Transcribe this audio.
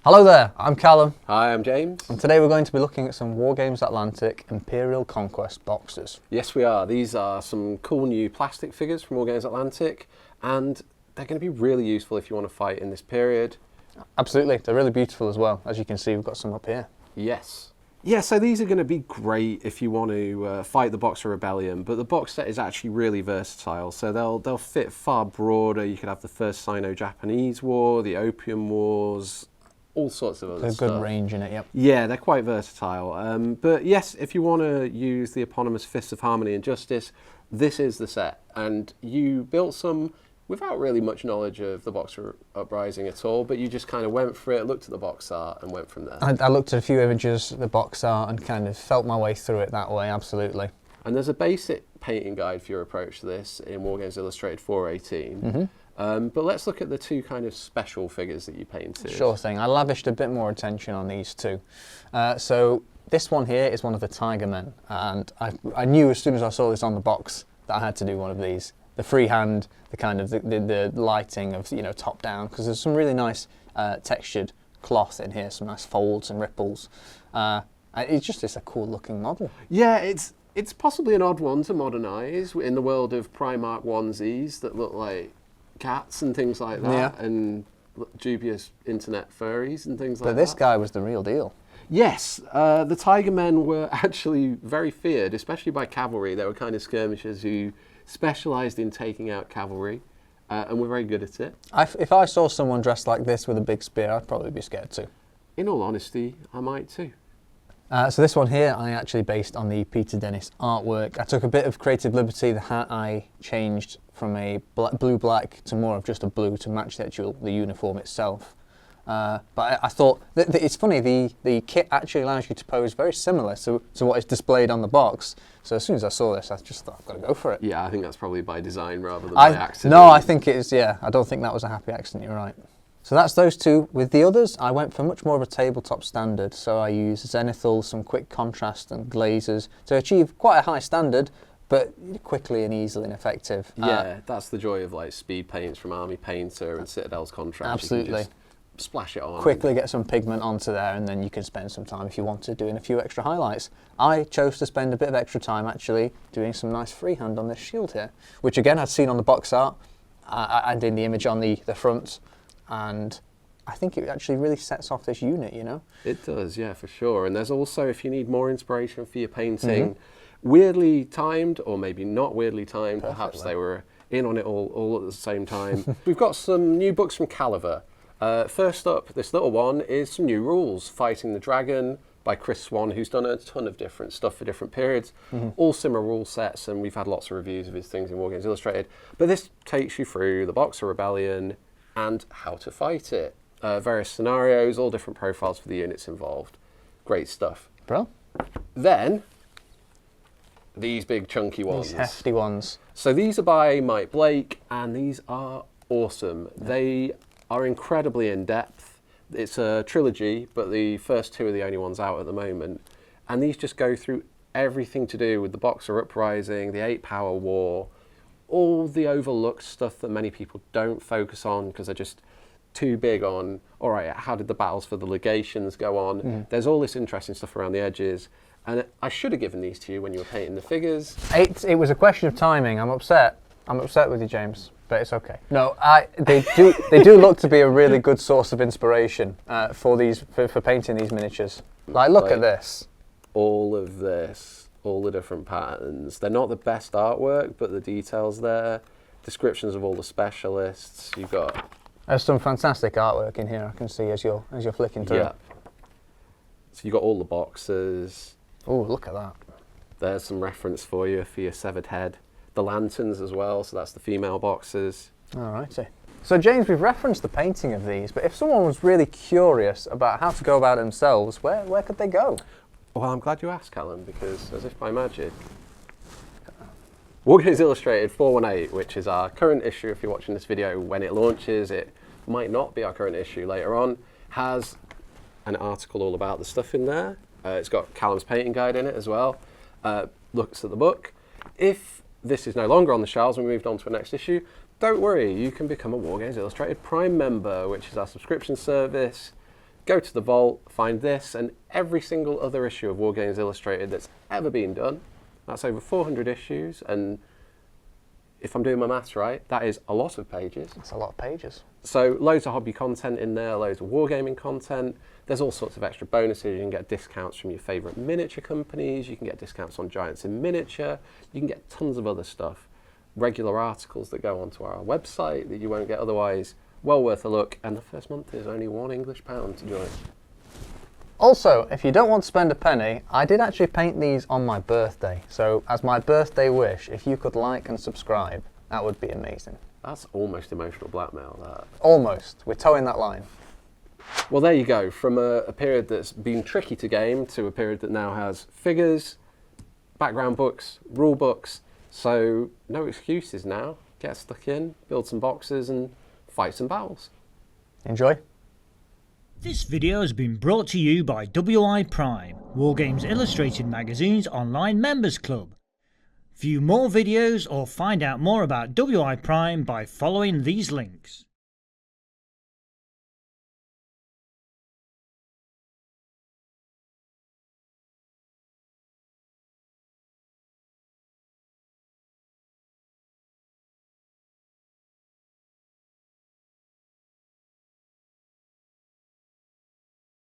Hello there, I'm Callum. Hi, I'm James. And today we're going to be looking at some Wargames Atlantic Imperial Conquest boxes. Yes, we are. These are some cool new plastic figures from Wargames Atlantic, and they're going to be really useful if you want to fight in this period. Absolutely, they're really beautiful as well. As you can see, we've got some up here. Yes. Yeah, so these are going to be great if you want to fight the Boxer Rebellion, but the box set is actually really versatile, so they'll fit far broader. You could have the First Sino-Japanese War, the Opium Wars, all sorts of other There's stuff. good range in it, yep. Yeah, they're quite versatile. But yes, if you want to use the eponymous Fists of Harmony and Justice, this is the set. And you built some without really much knowledge of the Boxer Uprising at all, but you just kind of went for it, looked at the box art and went from there. I looked at a few images of the box art and kind of felt my way through it that way, absolutely. And there's a basic painting guide for your approach to this in Wargames Illustrated 418. Mm-hmm. But let's look at the two kind of special figures that you painted. Sure thing. I lavished a bit more attention on these two. So this one here is one of the Tiger Men, and I knew as soon as I saw this on the box that I had to do one of these. The freehand, the kind of the lighting of top down, because there's some really nice textured cloth in here, some nice folds and ripples. It's a cool looking model. Yeah, it's possibly an odd one to modernise in the world of Primark onesies that look like cats and things like that, and dubious internet furries and things like that. But this guy was the real deal. Yes, the Tiger Men were actually very feared, especially by cavalry. They were kind of skirmishers who specialised in taking out cavalry, and were very good at it. If I saw someone dressed like this with a big spear, I'd probably be scared too. In all honesty, I might too. So this one here, I actually based on the Peter Dennis artwork. I took a bit of creative liberty. The hat I changed from a blue-black to more of just a blue to match the uniform itself. But I thought, it's funny, the kit actually allows you to pose very similar to what is displayed on the box. So as soon as I saw this, I just thought, I've got to go for it. Yeah, I think that's probably by design rather than by accident. No, I think it is, yeah. I don't think that was a happy accident, you're right. So that's those two. With the others, I went for much more of a tabletop standard. So I used zenithal, some quick contrast and glazes to achieve quite a high standard, but quickly and easily and effective. Yeah, that's the joy of like speed paints from Army Painter and Citadel's Contrast. Absolutely. You can just splash it on. Quickly get some pigment onto there, and then you can spend some time if you want to doing a few extra highlights. I chose to spend a bit of extra time actually doing some nice freehand on this shield here, which again I'd seen on the box art and in the image on the front. And I think it actually really sets off this unit, It does, yeah, for sure. And there's also, if you need more inspiration for your painting, weirdly timed, or maybe not weirdly timed, perhaps they were in on it all at the same time. We've got some new books from Caliver. First up, this little one is some new rules. Fighting the Dragon by Chris Swan, who's done a ton of different stuff for different periods. All similar rule sets, and we've had lots of reviews of his things in Wargames Illustrated. But this takes you through the Boxer Rebellion and how to fight it. Various scenarios, all different profiles for the units involved. Great stuff. Bro. Then, these big chunky ones. These hefty ones. So these are by Mike Blake, and these are awesome. Yeah. They are incredibly in-depth. It's a trilogy, but the first two are the only ones out at the moment. And these just go through everything to do with the Boxer Uprising, the 8-Power War, all the overlooked stuff that many people don't focus on because they're just too big on, all right, how did the battles for the legations go on? There's all this interesting stuff around the edges. And I should have given these to you when you were painting the figures. It was a question of timing. I'm upset. I'm upset with you, James, but it's okay. No, they do look to be a really good source of inspiration for painting these miniatures. Like, look at this. All of this. All the different patterns. They're not the best artwork, but the details there. Descriptions of all the specialists. You've got. There's some fantastic artwork in here. I can see as you're flicking through. Yeah. So you got all the boxes. Oh, look at that. There's some reference for you for your severed head. The lanterns as well. So that's the female boxes. Alrighty. So James, we've referenced the painting of these, but if someone was really curious about how to go about it themselves, where could they go? Well, I'm glad you asked, Callum, because as if by magic, Wargames Illustrated 418, which is our current issue, if you're watching this video when it launches, it might not be our current issue later on, has an article all about the stuff in there. It's got Callum's painting guide in it as well. Looks at the book. If this is no longer on the shelves and we moved on to the next issue, don't worry, you can become a Wargames Illustrated Prime member, which is our subscription service. go to the vault, find this and every single other issue of Wargames Illustrated that's ever been done. That's over 400 issues, and if I'm doing my maths right, that is a lot of pages. That's a lot of pages. So loads of hobby content in there, loads of wargaming content. There's all sorts of extra bonuses. You can get discounts from your favourite miniature companies. You can get discounts on Giants in Miniature. You can get tons of other stuff. Regular articles that go onto our website that you won't get otherwise. Well worth a look. And the first month is only £1 to join. Also, if you don't want to spend a penny, I did actually paint these on my birthday. So as my birthday wish, if you could like and subscribe, that would be amazing. That's almost emotional blackmail, that. Almost. We're towing that line. Well, there you go. From a period that's been tricky to game to a period that now has figures, background books, rule books. So no excuses now. Get stuck in, build some boxes and fight some battles. Enjoy. This video has been brought to you by WiPrime, Wargames Illustrated magazine's online members club. View more videos or find out more about WiPrime by following these links.